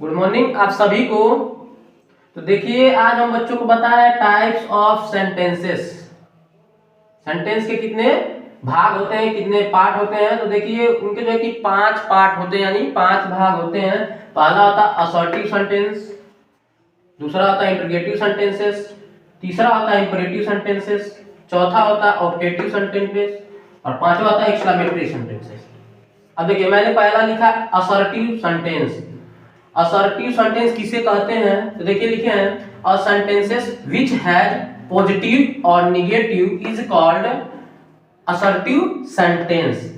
Good morning आप सभी को। तो देखिए आज हम बच्चों को बता रहे हैं टाइप्स ऑफ सेंटेंसेस। सेंटेंस के कितने भाग होते हैं, कितने पार्ट होते हैं। तो देखिए उनके जो है कि 5 पार्ट होते हैं, यानी 5 भाग होते हैं। पहला होता है असर्टिव सेंटेंस, दूसरा होता है इंटरोगेटिव सेंटेंसेस, तीसरा होता है इंपरेटिव सेंटेंसेस, चौथा होता है ऑब्जेक्टिव सेंटेंसेस और पांचवा होता है एक्सक्लेमेटरी सेंटेंसेस। अब देखिए मैंने पहला लिखा असर्टिव सेंटेंस। असर्टिव सेंटेंस किसे कहते हैं? तो देखिए लिखे हैं अ सेंटेंसेस व्हिच हैज पॉजिटिव और negative is called assertive sentence.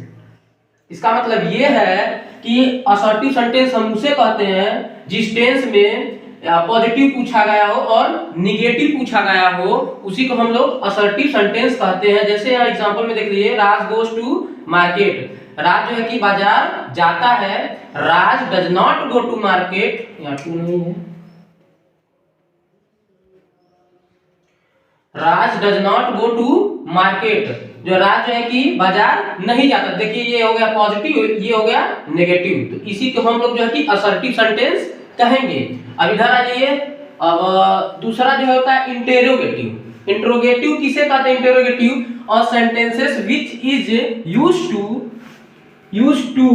इसका मतलब ये है कि असर्टिव सेंटेंस हम उसे कहते हैं जिस टेंस में पॉजिटिव पूछा गया हो और नेगेटिव पूछा गया हो, उसी को हम लोग असर्टिव सेंटेंस कहते हैं। जैसे यहाँ एग्जांपल में देख लीजिए, Raj goes to market. Raj जो है कि बाजार जाता है, Raj does not go to market. यहाँ टू नहीं है, Raj does not go to market. जो राज जो है कि बाजार नहीं जाता। देखिए ये हो गया पॉजिटिव, ये हो गया नेगेटिव। तो इसी को हम लोग जो है कि असर्टिव सेंटेंस कहेंगे। अब इधर आ जाइए। अब दूसरा जो होता है इंटेरोगेटिव। इंट्रोगेटिव किसे कहते हैं? इंटेरोगेटिव और sentences which is used to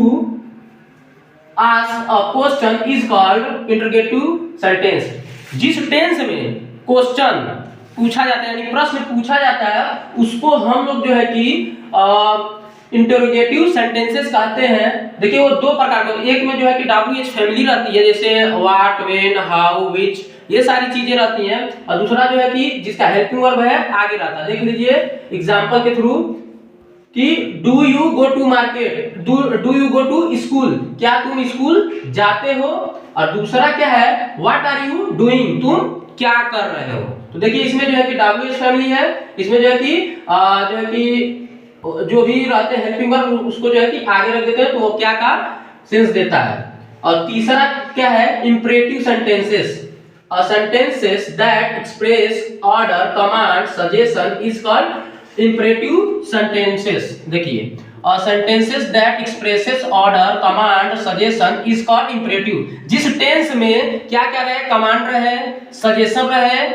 ask a question is called interrogative sentence. जिस टेंस में क्वेश्चन पूछा जाता है, यानी प्रश्न पूछा जाता है, उसको हम लोग जो है कि इंटरोगेटिव सेंटेंसेस कहते हैं। देखिए वो दो प्रकार के, एक में जो है कि WH फैमिली रहती है, जैसे व्हाट, व्हेन, हाउ, व्हिच, ये सारी चीजें रहती हैं। और दूसरा जो है कि जिसका हेल्पिंग वर्ब है आगे रहता है। देख लीजिए एग्जांपल के थ्रू कि do you go to market, do you go to school, क्या तुम स्कूल जाते हो। और दूसरा क्या है, व्हाट आर यू डूइंग, तुम क्या कर रहे हो। तो देखिए इसमें जो है कि WH फैमिली है, इसमें जो है कि जो भी रहते हैं हेल्पिंग वर्ब उसको जो है कि आगे रख देते हैं, तो वो क्या का सेंस देता है। और तीसरा क्या है, imperative sentences. A sentences that express order, command, suggestion is called imperative sentences. देखिए a sentences that expresses order, command, suggestion is called imperative. जिस टेंस में क्या क्या रहे, कमांड रहे, सजेशन रहे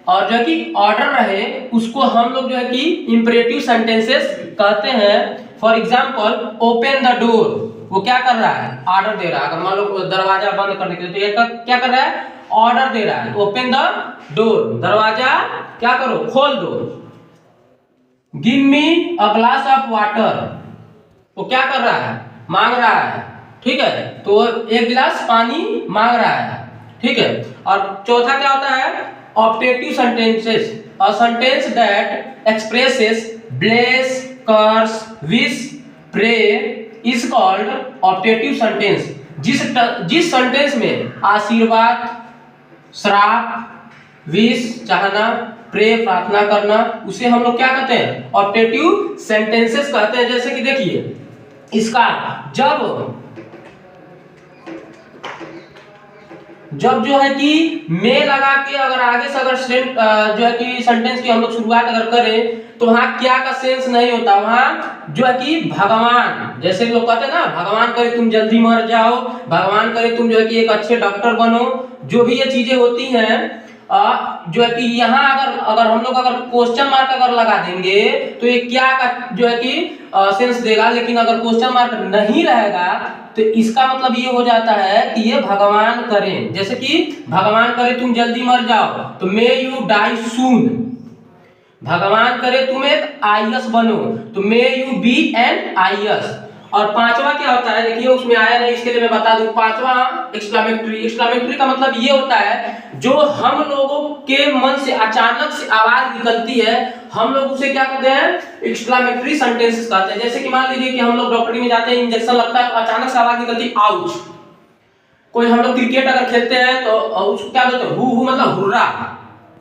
और जो कि ऑर्डर रहे, उसको हम लोग जो है कि इंपरेटिव सेंटेंसेस कहते हैं। For example open the door, वो क्या कर रहा है, ऑर्डर दे रहा है। अगर मान लो दरवाजा बंद करने के लिए, तो ये क्या कर रहा है, ऑर्डर दे रहा है। ओपन द डोर, दरवाजा क्या करो, खोल दो। Give me a glass of water, वो क्या कर रहा है, मांग रहा है। ठीक है, तो एक गिलास पानी मांग रहा है। ठीक है, और चौथा क्या होता है, objective sentences. A sentence that expresses bless, curse, wish, pray is called objective sentence. जिस सेंटेंस में आशीर्वाद, श्राप, विश चाहना, प्रे प्रार्थना करना, उसे हम लोग क्या कहते हैं, ऑब्जेक्टिव सेंटेंसेस कहते हैं। जैसे कि देखिए इसका जब जो है कि में लगा के अगर आगे से अगर जो है कि सेंटेंस की हम लोग शुरुआत अगर करें, तो वहां क्या का सेंस नहीं होता। वहां जो है कि भगवान, जैसे लोग कहते हैं ना, भगवान करे तुम जल्दी मर जाओ, भगवान करे तुम जो है कि एक अच्छे डॉक्टर बनो, जो भी ये चीजें होती हैं, जो है कि यहाँ अगर हम लोग अगर क्वेश्चन मार्क अगर लगा देंगे, तो ये क्या का जो है कि सेंस देगा। लेकिन अगर क्वेश्चन मार्क नहीं रहेगा, तो इसका मतलब ये हो जाता है कि ये भगवान करें। जैसे कि भगवान करे तुम जल्दी मर जाओ, तो मे यू डाई सून। भगवान करे तुम एक IAS बनो, तो may you be an IAS। और पांचवा क्या होता है, देखिए उसमें आया नहीं, इसके लिए मैं बता दूं। पांचवा एक्सक्लेमेटरी। एक्सक्लेमेटरी का मतलब ये होता है जो हम लोगों के मन से अचानक से आवाज निकलती है, हम लोग उसे क्या कहते हैं, एक्सक्लेमेटरी सेंटेंसेस कहते हैं। जैसे कि मान लीजिए कि हम लोग डॉक्टरी में जाते हैं, इंजेक्शन लगता है, तो अचानक से आवाज निकलती है आउच। कोई हम लोग क्रिकेट अगर खेलते हैं तो उसको क्या बोलते हैं, हु मतलब हुर्रा,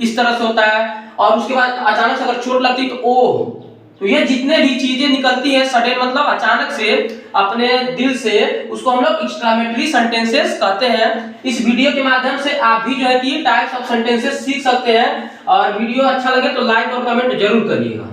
इस तरह से होता है। और उसके बाद अचानक से अगर चोट लगती है तो ओ। तो ये जितने भी चीजें निकलती है सडन, मतलब अचानक से अपने दिल से, उसको हम लोग एक्सक्लेमेटरी सेंटेंसेस कहते हैं। इस वीडियो के माध्यम से आप भी जो है कि टाइप्स ऑफ सेंटेंसेस सीख सकते हैं। और वीडियो अच्छा लगे तो लाइक और कमेंट जरूर करिएगा।